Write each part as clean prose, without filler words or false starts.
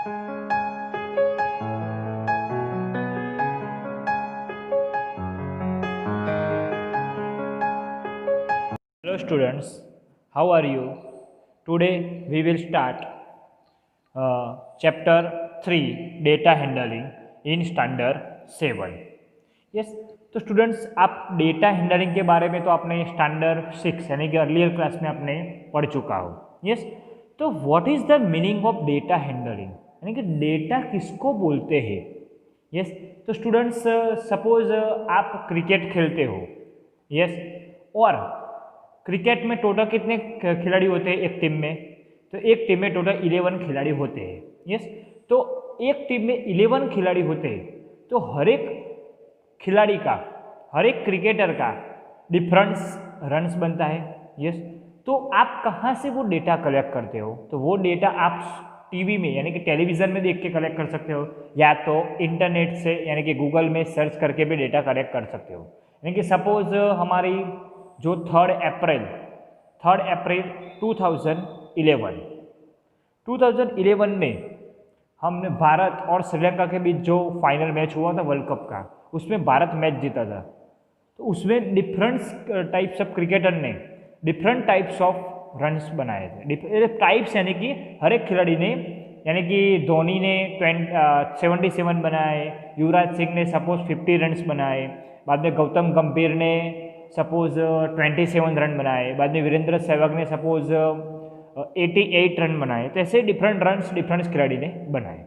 Hello students, how are you? Today we will start chapter 3 data handling in standard 7. Yes, तो students आप data handling के बारे में तो आपने स्टैंडर्ड 6 यानी कि अर्लियर क्लास में आपने पढ़ चुका हो. यस, तो what is the meaning of data handling यानी कि डेटा किसको बोलते हैं. यस, तो स्टूडेंट्स सपोज आप क्रिकेट खेलते हो. यस, और क्रिकेट में टोटल कितने खिलाड़ी होते हैं एक टीम में. तो एक टीम में टोटल 11 खिलाड़ी होते हैं. यस, तो एक टीम में 11 खिलाड़ी होते हैं तो हर एक खिलाड़ी का, हर एक क्रिकेटर का डिफरेंस रन्स बनता है. यस, तो आप कहाँ से वो डेटा कलेक्ट करते हो. तो वो डेटा आप टीवी में यानी कि टेलीविज़न में देख के कलेक्ट कर सकते हो, या तो इंटरनेट से यानी कि गूगल में सर्च करके भी डेटा कलेक्ट कर सकते हो. यानी कि सपोज हमारी जो 3 अप्रैल 2011 में हमने भारत और श्रीलंका के बीच जो फाइनल मैच हुआ था वर्ल्ड कप का, उसमें भारत मैच जीता था. तो उसमें डिफरेंट टाइप्स ऑफ क्रिकेटर ने डिफरेंट टाइप्स ऑफ रन्स बनाए थे. टाइप्स यानी कि हर एक खिलाड़ी ने, यानी कि धोनी ने 77 बनाए, युवराज सिंह ने सपोज 50 रन्स बनाए, बाद में गौतम गंभीर ने सपोज 27 रन बनाए, बाद में वीरेंद्र सहवाग ने सपोज 88 रन बनाए. तो ऐसे डिफरेंट रन्स डिफरेंट खिलाड़ी ने बनाए.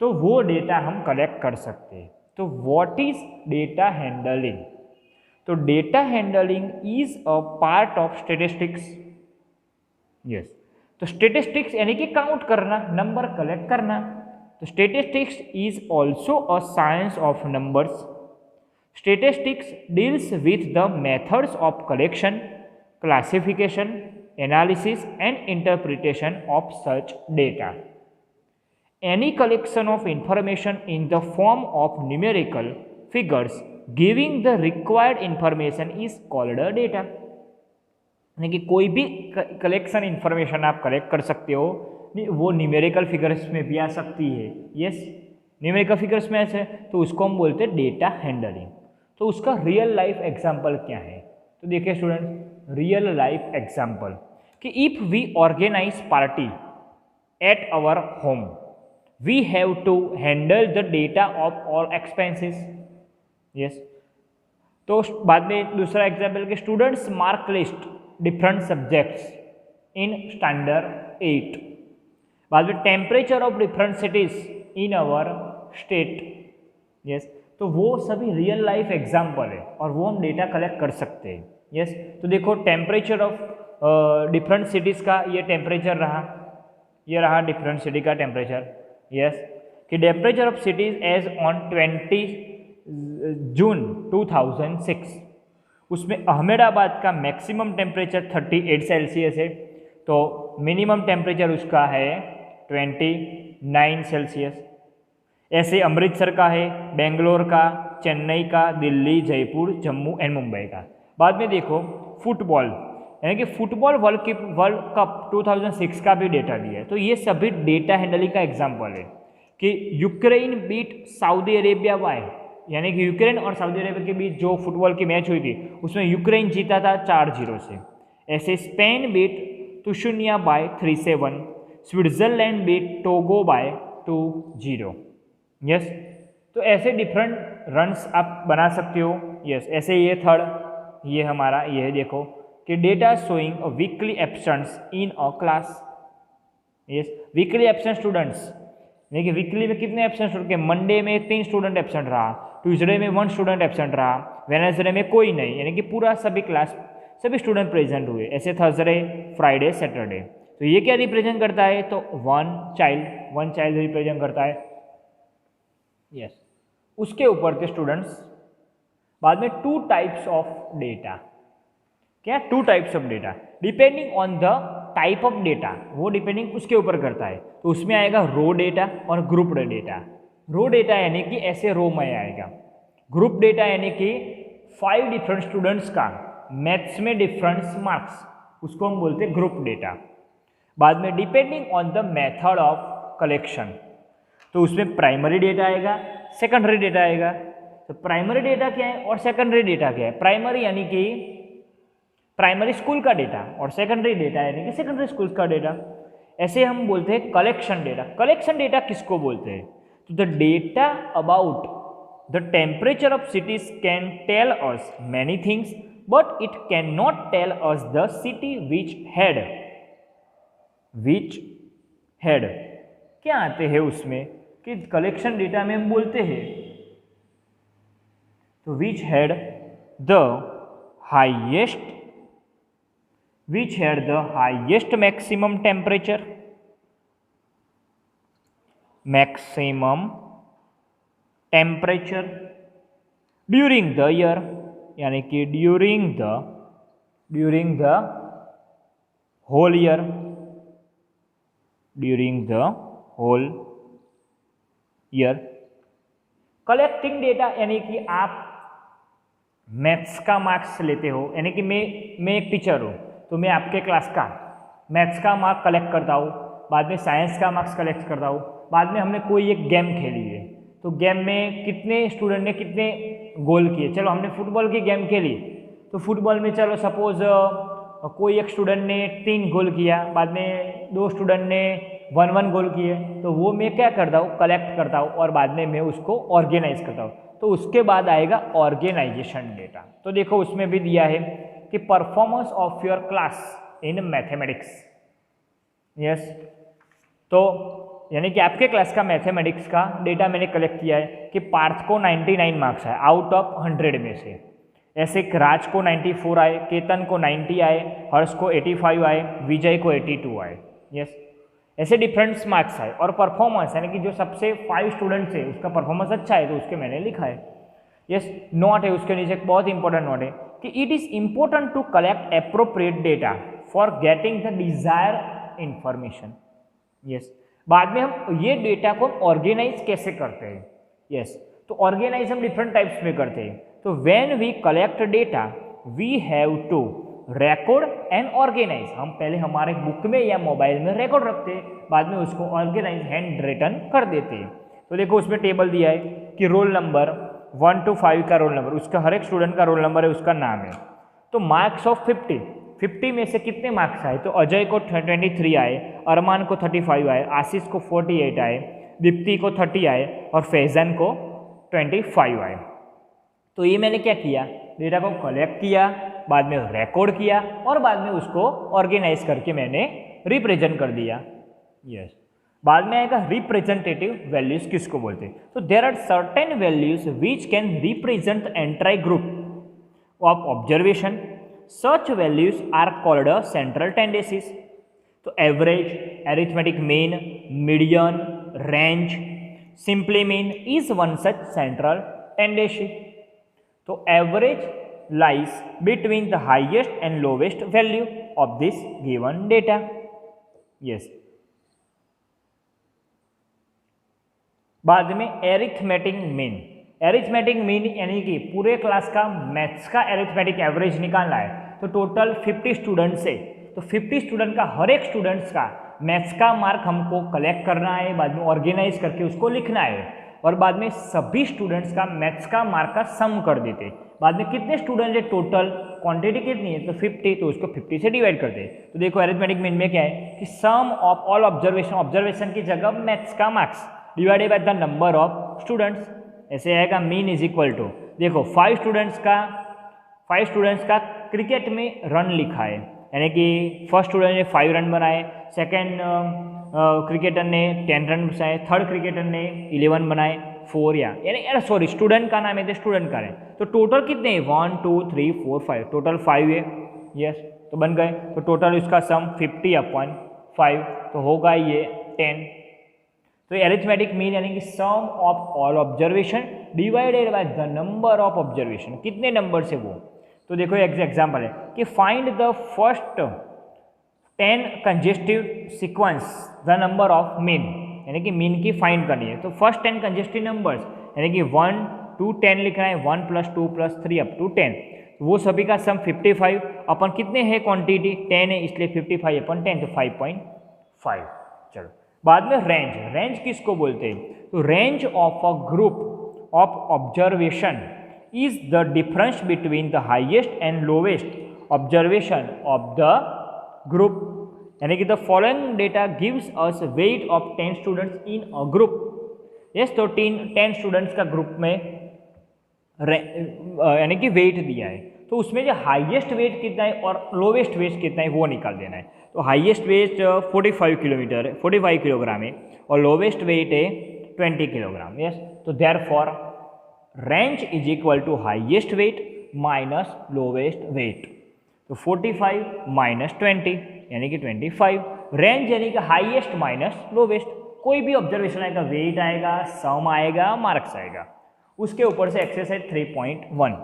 तो वो डेटा हम कलेक्ट कर सकते हैं. तो व्हाट इज डेटा हैंडलिंग. तो data handling is a part of statistics. Yes, तो स्टेटिस्टिक्स यानी कि काउंट करना, नंबर कलेक्ट करना. तो statistics is also a science of numbers. Statistics deals with the methods of collection, classification, analysis and interpretation of such data. Any collection of information in the form of numerical figures giving the required information is called a data. यानी कि कोई भी collection information आप collect कर सकते हो, वो numerical figures में भी आ सकती है. यस, न्यूमेरिकल फिगर्स में ऐसे, तो उसको हम बोलते हैं डेटा हैंडलिंग. तो उसका रियल लाइफ एग्जाम्पल क्या है. तो देखिए स्टूडेंट, रियल लाइफ एग्जाम्पल कि if we organize party at our home, we have to handle the data of all expenses. Yes, तो बाद में दूसरा एग्जाम्पल कि students mark list different subjects in standard 8. बाद में temperature of different cities in our state. Yes, तो वो सभी रियल लाइफ एग्जाम्पल है और वो हम डेटा कलेक्ट कर सकते हैं. यस, तो देखो टेम्परेचर ऑफ डिफरेंट सिटीज़ का ये टेम्परेचर रहा, ये रहा डिफरेंट सिटी का टेम्परेचर. यस, कि temperature of cities as on 20 June 2006, उसमें अहमदाबाद का मैक्सिमम टेम्परेचर 38 सेल्सियस है, तो मिनिमम टेम्परेचर उसका है 29 सेल्सियस. ऐसे अमृतसर का है, बेंगलोर का, चेन्नई का, दिल्ली, जयपुर, जम्मू एंड मुंबई का. बाद में देखो फुटबॉल, यानी कि फुटबॉल वर्ल्ड कप 2006 का भी डेटा दिया है. तो ये सभी डेटा हैंडलिंग का एग्जांपल है कि Ukraine beat Saudi Arabia by, यानी कि यूक्रेन और सऊदी अरेबिया के बीच जो फुटबॉल की मैच हुई थी उसमें यूक्रेन जीता था 4-0 से. ऐसे स्पेन बीट तुशुनिया by 3-7, Switzerland beat Togo by 2-0. Yes, तो ऐसे डिफरेंट रन्स आप बना सकते हो. यस, ऐसे ये थर्ड, ये हमारा ये है देखो कि data showing a weekly absents in a class. Yes, weekly absent students, यानी कि वीकली में कितने एब्सेंट स्टूडेंट के, मंडे में 3 स्टूडेंट एब्सेंट रहा, ट्यूसडे में 1 स्टूडेंट एब्सेंट रहा, वेडनेसडे में कोई नहीं, यानी कि पूरा सभी क्लास सभी स्टूडेंट प्रेजेंट हुए. ऐसे थर्सडे, फ्राइडे, सैटरडे. तो ये क्या रिप्रेजेंट करता है, तो 1 चाइल्ड रिप्रेजेंट करता है. यस, उसके ऊपर थे स्टूडेंट्स. बाद में 2 टाइप्स ऑफ डेटा. क्या 2 types of data depending on the type of data, वो डिपेंडिंग उसके ऊपर करता है. तो उसमें आएगा रो डेटा और ग्रुप डेटा. रो डेटा यानी कि ऐसे रो में आएगा. ग्रुप डेटा यानी कि 5 डिफरेंट स्टूडेंट्स का मैथ्स में डिफरेंस मार्क्स, उसको हम बोलते हैं ग्रुप डेटा. बाद में depending on the method of collection, तो उसमें प्राइमरी डेटा आएगा, सेकेंडरी डेटा आएगा। तो प्राइमरी डेटा क्या है और सेकेंडरी डेटा क्या है? प्राइमरी यानी कि प्राइमरी स्कूल का डेटा और सेकेंडरी डेटा यानी कि सेकेंडरी स्कूल का डेटा। ऐसे हम बोलते हैं कलेक्शन डेटा। कलेक्शन डेटा किसको बोलते हैं? तो the data about the temperature of cities can tell us many things but it can not tell us the city which had क्या आते हैं उसमें कि कलेक्शन डेटा में हम बोलते हैं तो which had the highest maximum temperature, during the year, यानी कि during the whole year, collecting data यानी कि आप मैथ्स का मार्क्स लेते हो, यानी कि मैं एक टीचर हूँ तो मैं आपके क्लास का मैथ्स का मार्क्स कलेक्ट करता हूँ, बाद में साइंस का मार्क्स कलेक्ट करता हूँ, बाद में हमने कोई एक गेम खेली है तो गेम में कितने स्टूडेंट ने कितने गोल किए। चलो हमने फुटबॉल की गेम खेली तो फुटबॉल में चलो सपोज कोई एक स्टूडेंट ने 3 गोल किया, बाद में 2 स्टूडेंट ने 1 गोल किए, तो वो मैं क्या करता हूँ? कलेक्ट करता हूँ और बाद में मैं उसको ऑर्गेनाइज करता हूँ। तो उसके बाद आएगा ऑर्गेनाइजेशन डेटा। तो देखो उसमें भी दिया है कि performance of your class in mathematics. Yes, तो यानी कि आपके क्लास का मैथमेटिक्स का डेटा मैंने कलेक्ट किया है कि पार्थ को 99 मार्क्स आए आउट ऑफ 100 में से, ऐसे राज को 94 आए, केतन को 90 आए, हर्ष को 85 आए, विजय को 82 आए। यस, ऐसे डिफरेंट मार्क्स आए। और परफॉर्मेंस यानी कि जो सबसे 5 स्टूडेंट्स है उसका परफॉर्मेंस अच्छा है तो उसके मैंने लिखा है। यस, नोट है उसके नीचे एक बहुत इंपॉर्टेंट नोट है कि it is important to collect appropriate data for getting the desire information. Yes, बाद में हम ये डेटा को ऑर्गेनाइज कैसे करते हैं? यस, तो ऑर्गेनाइज हम डिफरेंट टाइप्स में करते हैं। तो when we collect data we have to record and organize. हम पहले हमारे बुक में या मोबाइल में रिकॉर्ड रखते हैं, बाद में उसको ऑर्गेनाइज हैंड रिटन कर देते हैं। तो देखो उसमें टेबल दिया है कि रोल नंबर 1 to 5 का रोल नंबर, उसका हर एक स्टूडेंट का रोल नंबर है, उसका नाम है। तो मार्क्स ऑफ 50 में से कितने मार्क्स आए? तो अजय को 23 आए, अरमान को 35 आए, आशीष को 48 आए, दीप्ति को 30 आए और फैज़ान को 25 आए। तो ये मैंने क्या किया? डेटा को कलेक्ट किया, बाद में रिकॉर्ड किया और बाद में उसको ऑर्गेनाइज करके मैंने रिप्रेजेंट कर दिया। यस, बाद में आएगा रिप्रेजेंटेटिव वैल्यूज किसको बोलते हैं? तो there are certain values which can represent the entire group of observation. Such values are called central tendencies. तो average, arithmetic mean, median, range, simply mean is one such central tendency. तो average lies between the highest and lowest value of this given data. Yes. बाद में arithmetic mean. Arithmetic mean यानी कि पूरे class का maths का arithmetic average निकालना है। तो टोटल 50 स्टूडेंट्स है, तो 50 स्टूडेंट का हर एक स्टूडेंट्स का मैथ्स का मार्क हमको कलेक्ट करना है, बाद में ऑर्गेनाइज करके उसको लिखना है और बाद में सभी स्टूडेंट्स का मैथ्स का मार्क का सम कर देते हैं। बाद में कितने स्टूडेंट है, टोटल क्वांटिटी कितनी है तो 50, तो उसको 50 से डिवाइड करते हैं। तो देखो अरिथमेटिक मीन में क्या है कि सम ऑफ ऑल ऑब्जर्वेशन की जगह मैथ्स का marks divided by the number of students. ऐसे आएगा मीन इज इक्वल टू, देखो 5 स्टूडेंट्स का क्रिकेट में रन लिखा है, यानी कि फर्स्ट स्टूडेंट ने 5 रन बनाए, सेकेंड क्रिकेटर ने 10 रन बनाए, थर्ड क्रिकेटर ने 11 बनाए, 4 यानी सॉरी स्टूडेंट का नाम है तो स्टूडेंट का है। तो टोटल कितने हैं 1 2 3 4 5, टोटल 5 है। यस, तो बन गए। तो टोटल इसका सम 50/5 तो होगा ये 10। तो एरिथमेटिक मीन यानी कि sum of all observation divided by the number of observation, कितने नंबर से वो। तो देखो एग्जाम्पल है कि find the first 10 consecutive sequence the number of mean, यानी कि मीन की फाइंड करनी है। तो फर्स्ट 10 कंजेस्टिव नंबर्स यानी कि 1 to 10 लिखना है, 1 + 2 + 3 up to 10, वो सभी का सम 55 अपन कितने है क्वांटिटी 10 है इसलिए 55/10 तो 5.5। चलो बाद में रेंज किसको बोलते हैं? तो range of a group of observation is the difference between the highest and lowest observation of the group, यानी कि the following data gives us weight of 10 students in a group. Yes, तो 10 students का group में यानी कि wait दिया है, तो उसमें जो हाईएस्ट वेट कितना है और लोवेस्ट वेट कितना है वो निकाल देना है। तो हाईएस्ट वेट 45 किलोग्राम है और लोवेस्ट वेट है 20 किलोग्राम। यस, तो therefore range is equal to highest weight minus lowest weight. तो 45 माइनस 20 यानी कि 25, रेंज यानी कि हाईएस्ट माइनस लोवेस्ट। कोई भी ऑब्जर्वेशन आएगा, वेट आएगा, सम आएगा, मार्क्स आएगा। उसके ऊपर से एक्सरसाइज 3.1,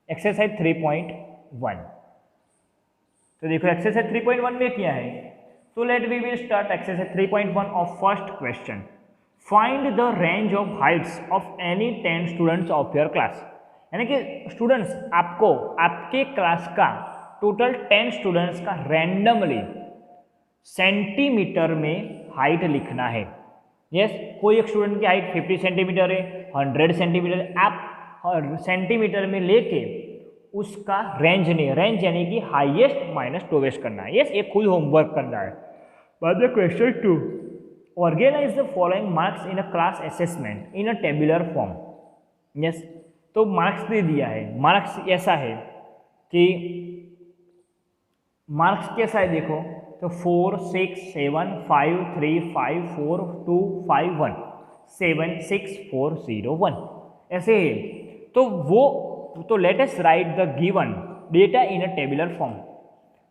एक्सरसाइज 3.1। तो देखो एक्सरसाइज 3.1 में क्या है, तो let we will start exercise 3.1 of first question. Find the range of heights of any 10 students of your class, यानी कि स्टूडेंट्स आपको आपके क्लास का टोटल 10 स्टूडेंट्स का रैंडमली सेंटीमीटर में हाइट लिखना है। यस, कोई एक स्टूडेंट की हाइट 50 सेंटीमीटर है, 100 सेंटीमीटर है, आप सेंटीमीटर में लेके उसका रेंज नहीं, रेंज यानी कि हाईएस्ट माइनस लोवेस्ट करना है। यस, एक खुद होमवर्क करना है। बाद में question 2, organize the following marks in a class assessment in a tabular form. Yes, तो मार्क्स दे दिया है। मार्क्स ऐसा है कि मार्क्स कैसा है देखो, तो 4 6 7 5 3 5 4 2 5 1 7 6 4 0 1 ऐसे है। तो वो तो let us right the given data in a tabular form.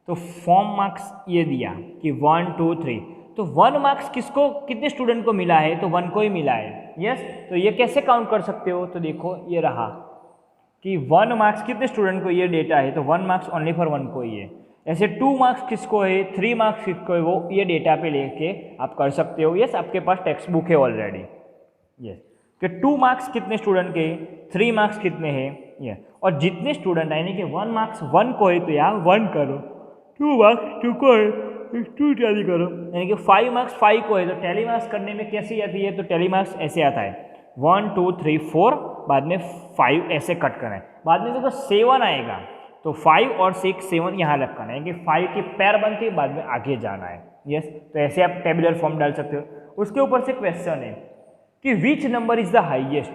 तो फॉर्म मार्क्स ये दिया कि 1 2 3, तो 1 मार्क्स किसको, कितने स्टूडेंट को मिला है, तो 1 को ही मिला है। यस, तो ये कैसे काउंट कर सकते हो, तो देखो ये रहा कि 1 मार्क्स कितने स्टूडेंट को ये डेटा है, तो 1 मार्क्स ओनली फॉर 1 को ही है। ऐसे 2 मार्क्स किसको है, 3 मार्क्स किसको है, वो ये डेटा पे लेके आप कर सकते हो। यस, आपके पास टेक्स्ट बुक है ऑलरेडी। यस, कि 2 मार्क्स कितने स्टूडेंट के, 3 मार्क्स कितने हैं ये, और जितने स्टूडेंट यानी कि 1 मार्क्स 1 को है तो यहाँ 1 करो, 2 मार्क्स 2 को है 2 टैली करो, यानी कि 5 मार्क्स 5 को है। तो टैली मार्क्स करने में कैसी आती है, तो टैली मार्क्स ऐसे आता है 1 2 3 4, बाद में 5 ऐसे कट करना है। बाद में देखो 7 आएगा तो 5 और 6 7 यहाँ लगाना है कि 5 की पैर बनती है, बाद में आगे जाना है। यस, तो ऐसे आप टेबुलर फॉर्म डाल सकते हो। उसके ऊपर से क्वेश्चन है कि which number is the highest,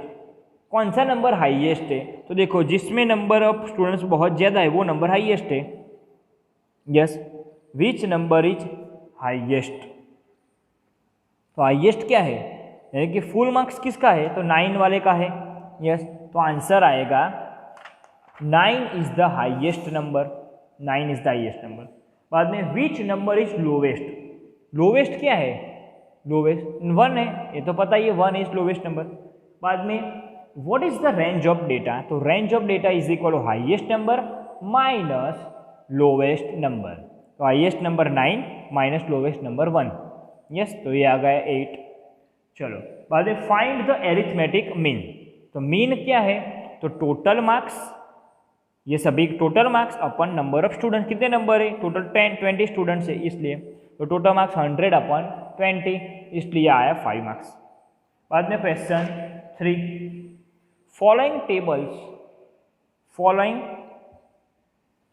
कौन सा नंबर हाईएस्ट है। तो देखो जिसमें नंबर ऑफ स्टूडेंट्स बहुत ज़्यादा है वो नंबर हाईएस्ट है। Yes, which number is highest, तो हाईएस्ट क्या है, यानी कि फुल मार्क्स किसका है, तो 9 वाले का है। यस, तो आंसर आएगा 9 is the highest number, 9 is the highest number. बाद में which number is lowest, lowest क्या है, लोवेस्ट 1 है, ये तो पता ही है 1 इज लोवेस्ट नंबर। बाद में what is the range of data, तो range of data is equal to highest number minus lowest number. तो highest number 9 minus lowest number 1। Yes, तो ये आ गया 8। चलो बाद में फाइंड द एरिथमेटिक मीन, तो मीन क्या है, तो टोटल मार्क्स, ये सभी टोटल मार्क्स अपन नंबर ऑफ स्टूडेंट्स, कितने नंबर है टोटल 20 स्टूडेंट्स है, इसलिए तो टोटल मार्क्स 100 अपन 20, इसलिए आया 5 मार्क्स। बाद में क्वेश्चन 3, फॉलोइंग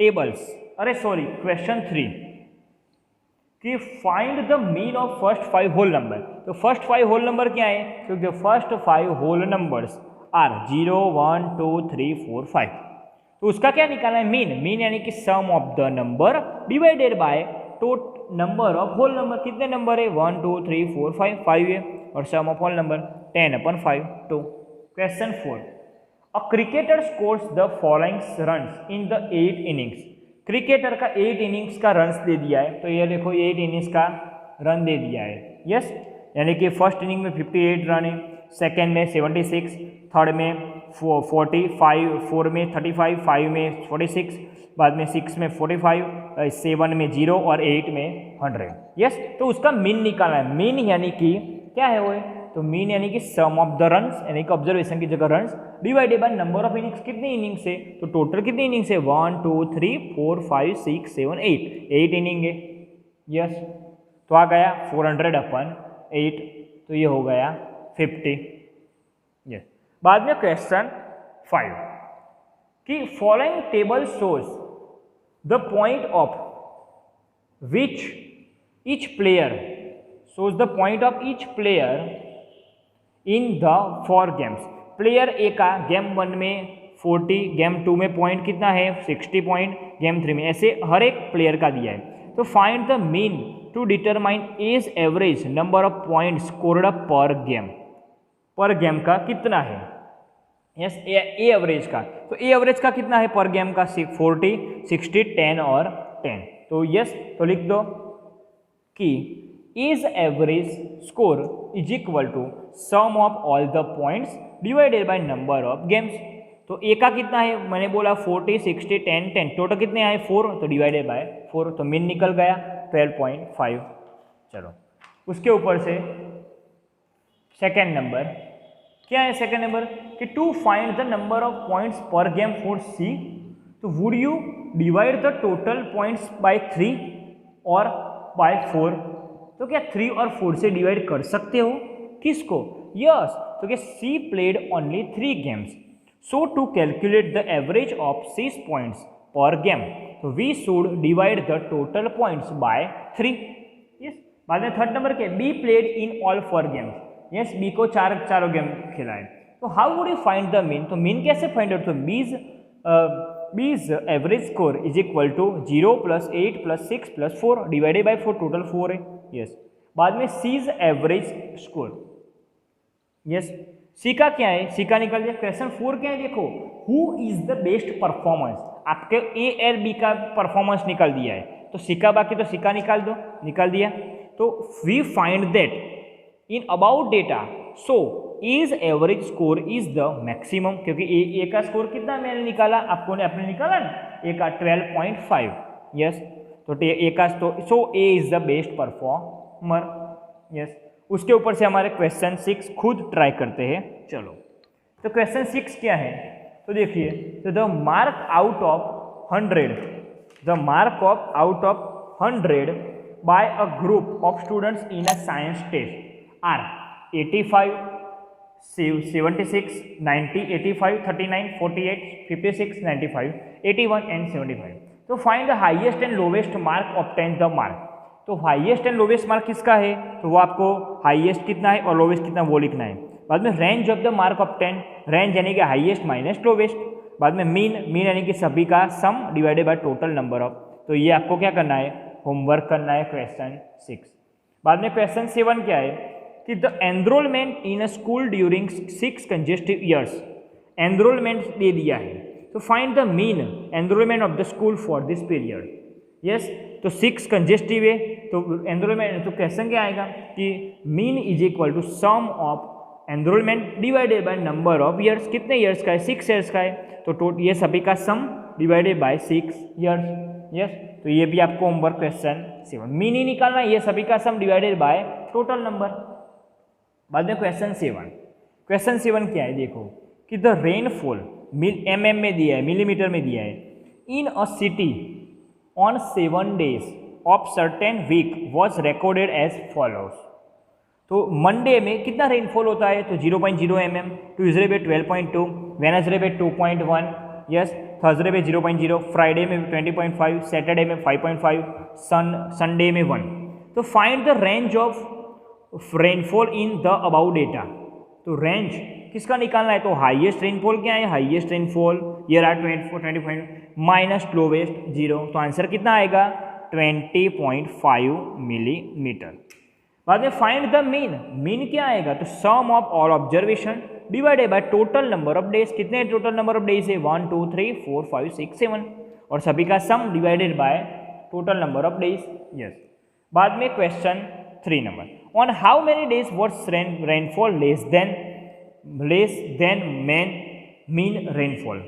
टेबल्स, अरे सॉरी क्वेश्चन 3 कि find the mean of first 5 whole number. तो फर्स्ट 5 होल नंबर क्या है, क्योंकि फर्स्ट 5 होल नंबर्स आर 0 1 2 3 4 5, तो उसका क्या निकालना है, मीन। मीन यानी कि sum of the number divided by total number of whole number. कितने नंबर है, 1 2 3 4 5, 5 है, और sum of whole number 10/5 2। Question 4, a cricketer scores the following runs in the 8 innings. Cricketer का 8 इनिंग्स का रन्स दे दिया है, तो ये देखो 8 इनिंग्स का रन दे दिया है। यस, यानी कि फर्स्ट इनिंग में 58 रन है, सेकेंड में 76, थर्ड में 45, 4 में 35, 5 में 46, बाद में 6 में 45, 7 में 0 और 8 में 100। यस, तो उसका मीन निकालना है। मीन यानी कि क्या है वो, तो मीन यानी कि सम ऑफ द रन्स, यानी कि ऑब्जर्वेशन की जगह runs divided by number of innings. कितनी इनिंग्स है, तो टोटल कितनी इनिंग्स है, 1 2 3 4 5 6 7 8 इनिंग है। यस, तो आ गया 400/8। 8, तो ये हो गया 50। यस, बाद में क्वेश्चन 5 कि following table shows the point of which each player in the 4 games. Player ए का गेम 1 में 40, गेम 2 में पॉइंट कितना है 60 पॉइंट, गेम 3 में, ऐसे हर एक प्लेयर का दिया है। तो find the mean to determine as average number of point scored per game. Per game का कितना है, यस, ए एवरेज का। तो ए एवरेज का कितना है पर गेम का 40, 60, 10 और 10। तो यस, तो लिख दो कि as average score is equal to sum of all the points divided by number of games. तो ए का कितना है, मैंने बोला 40, 60, 10, 10, टोटल कितने आए 4, तो डिवाइडेड बाय 4, तो मीन निकल गया 12.5। चलो उसके ऊपर से सेकेंड नंबर क्या है, सेकेंड नंबर कि to find the number of points per game for C, तो would you divide the total points by 3 और बाय 4। तो क्या 3 और 4 से डिवाइड कर सकते हो किसको, यस, तो क्या C played only 3 games, so to calculate the average of 6 points per game, तो we should divide the total points by 3। Yes, बाद में थर्ड नंबर के B played in all 4 games, yes, B को चारों game खेला है। तो how would you find the mean, तो मीन कैसे फाइंड आउट, तो B's average score is equal to 0 + 8 + 6 + 4 divided by 4, total 4 है। यस, बाद में सीज एवरेज स्कोर, यस, सी का क्या है, सी का निकल जाए। क्वेश्चन 4 क्या है, देखो who is the best performance, आपके ए और बी का परफॉर्मेंस निकाल दिया है, तो सी का बाकी, तो सी का निकाल दो, निकाल दिया। तो we find that in about data so is average score is the maximum, क्योंकि ए का स्कोर कितना मैंने निकाला, आपने निकाला ना, ए का 12.5। यस, तो ए का तो so A is the best performer. Yes, उसके ऊपर से हमारे क्वेश्चन 6 खुद ट्राई करते हैं। चलो, तो क्वेश्चन 6 क्या है, तो देखिए, तो the mark out of 100 by a group of students in a science test are 85, 76, 90, 85, 39, 48, 56, 95, 81 and 75। तो find the highest and lowest mark obtain the mark. तो हाईएस्ट एंड लोवेस्ट मार्क किसका है, तो वो आपको हाईएस्ट कितना है और लोवेस्ट कितना वो लिखना है। बाद में range of the mark obtain, range यानी कि हाईएस्ट माइनस लोवेस्ट। बाद में मीन यानी कि सभी का sum divided by total number of. तो ये आपको क्या करना है, होमवर्क करना है क्वेश्चन 6। बाद में क्वेश्चन 7 क्या है कि the enrollment in a school during 6 consecutive years, enrollment दे दिया है, तो find the mean enrollment of the school for this period. Yes, तो 6 कंजेस्टिव है, तो एनरोलमेंट, तो क्वेश्चन क्या आएगा कि mean is equal to sum of enrollment divided by number of years, कितने ईयर्स का है 6 ईयर्स का है, तो ये सभी का sum divided bye 6 years. Yes, तो ये भी आपको होमवर्क क्वेश्चन 7, मीन ही निकालना है, ये सभी का sum divided by total number. बाद में क्वेश्चन 7 क्या है, देखो कि द रेनफॉल mm में दिया है, मिलीमीटर में दिया है, in a city on 7 days of certain week was recorded as follows. तो मंडे में कितना रेनफॉल होता है, तो 0.0 mm, ट्यूजडे पे 12.2, वेनसडे पे 2.1, यस, थर्सडे पे 0.0, फ्राइडे में 20.5, सैटरडे में 5.5, संडे में 1। तो find the range of rainfall in the about data. तो रेंज किसका निकालना है, तो हाईएस्ट रेनफॉल क्या है, highest rainfall year are 25 minus lowest 0, तो आंसर कितना आएगा 20.5 मिलीमीटर। बाद में फाइंड द मीन क्या आएगा, तो sum of all observation divided by total number of days, कितने टोटल नंबर ऑफ डेज है 1 2 3 4 5 6 7, और सभी का sum divided by total number of days. Yes, बाद में question 3 number, on how many days was rainfall less than mean rainfall.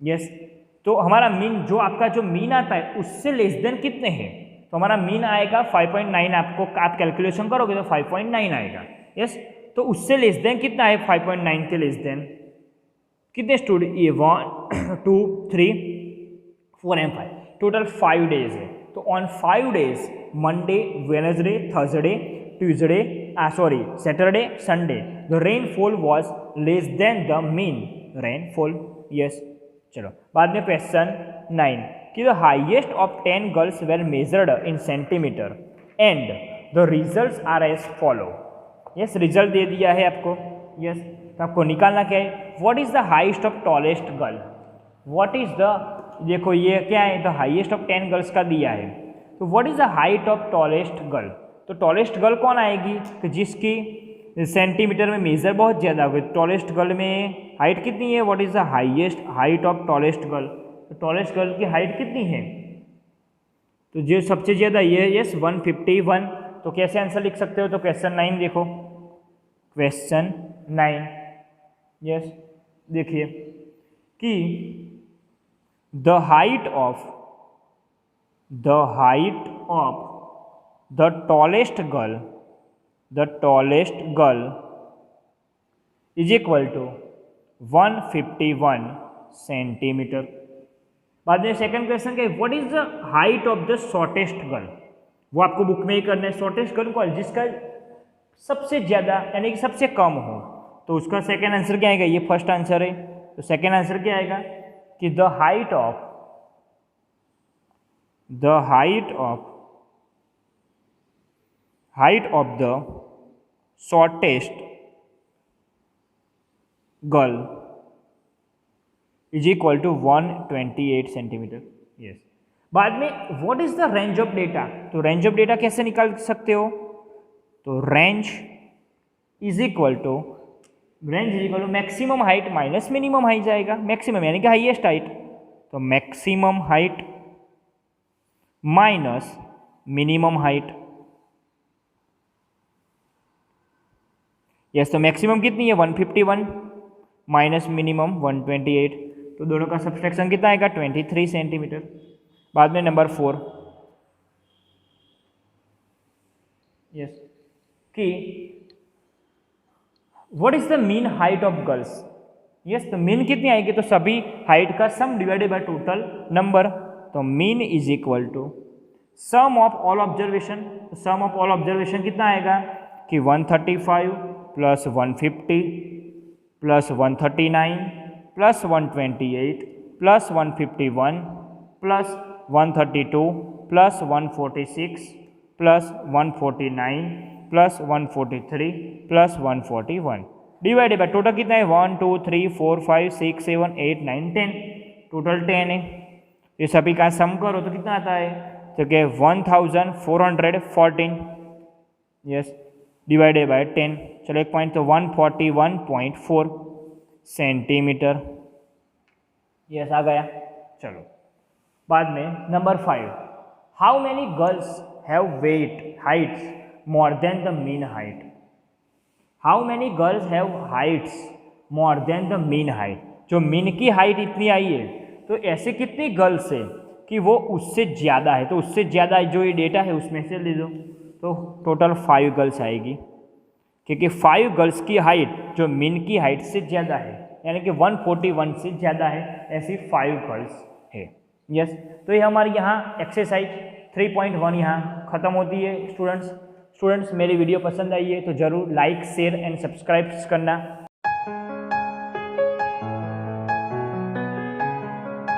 Yes, तो हमारा mean जो आपका जो मीन आता है उससे लेस देन कितने हैं, तो हमारा मीन आएगा 5.9, आपको आप कैलकुलेशन करोगे तो 5.9 आएगा। यस, तो उससे लेस देन कितना है, 5.9 के लेस देन कितने स्टूडेंट, ये 1 2 3 4 एंड 5, टोटल 5 डेज है। तो on 5 days Monday, Wednesday, Thursday, Tuesday Saturday Sunday the rainfall was less than the mean rainfall. Yes, चलो बाद में क्वेश्चन 9 कि the highest of 10 girls were measured in centimetre and the results are as follow. Yes, result दे दिया है आपको। Yes, तो आपको निकालना क्या है, what is the highest of tallest girl, what is the, देखो ये क्या है, द हाइएस्ट ऑफ 10 गर्ल्स का दिया है, तो what is the height of tallest girl. तो टॉलेस्ट गर्ल कौन आएगी, तो जिसकी सेंटीमीटर में मेजर बहुत ज़्यादा होगी। टॉलेस्ट गर्ल में हाइट कितनी है, what is the highest height of tallest girl, तो टॉलेस्ट गर्ल की हाइट कितनी है, तो जो सबसे ज़्यादा ये, यस 151। तो कैसे आंसर लिख सकते हो, तो क्वेश्चन 9 देखो, क्वेश्चन 9, यस देखिए कि the height of the tallest girl is equal to 151 centimetre. बाद में सेकंड क्वेश्चन क्या है, what is the height of the shortest girl, वो आपको बुक में ही करना है। शॉर्टेस्ट गर्ल कौन, जिसका सबसे ज़्यादा यानी कि सबसे कम हो, तो उसका सेकंड आंसर क्या आएगा, ये फर्स्ट आंसर है, तो सेकंड आंसर क्या आएगा कि the height of the shortest girl is equal to 128 centimetre. Yes, बाद में what is the range of data, तो रेंज ऑफ डेटा कैसे निकाल सकते हो, तो range is equal to maximum height minus minimum height जाएगा, मैक्सिमम यानी कि हाईएस्ट हाइट, तो maximum height minus minimum height. Yes, तो मैक्सिमम कितनी है 151 माइनस मिनिमम 128, तो दोनों का सब्सट्रैक्शन कितना आएगा 23 सेंटीमीटर। बाद में नंबर 4, यस कि what is the mean height of girls. Yes, तो मीन कितनी आएगी, तो सभी हाइट का sum divided by total number, तो mean is equal to sum of all observation. Sum of all observation कितना आएगा कि 135 plus 150 plus 139 plus 128 plus 151 plus 132 plus 146 plus 149 plus 143 plus 141 divided by total कितना है 1 2 3 4 5 6 7 8 9 10, टोटल 10 है। ये सभी का सम करो तो कितना आता है, तो क्या 1414। यस, डिवाइडेड बाय 10, चलो एक पॉइंट, तो 141.4 सेंटीमीटर। यस, आ गया। चलो बाद में number 5, how many girls have weight heights more than the mean height. How many girls have heights more than the mean height, जो मीन की हाइट इतनी आई है, तो ऐसे कितनी गर्ल्स है कि वो उससे ज़्यादा है, तो उससे ज़्यादा जो ये डेटा है उसमें से ले लो, तो टोटल 5 गर्ल्स आएगी, क्योंकि 5 गर्ल्स की हाइट जो मीन की हाइट से ज़्यादा है, यानी कि 141 से ज़्यादा है, ऐसी 5 गर्ल्स है। यस, तो ये हमारे यहाँ एक्सरसाइज 3.1 यहाँ ख़त्म होती है। स्टूडेंट्स मेरी वीडियो पसंद आई है तो ज़रूर लाइक शेयर एंड सब्सक्राइब करना।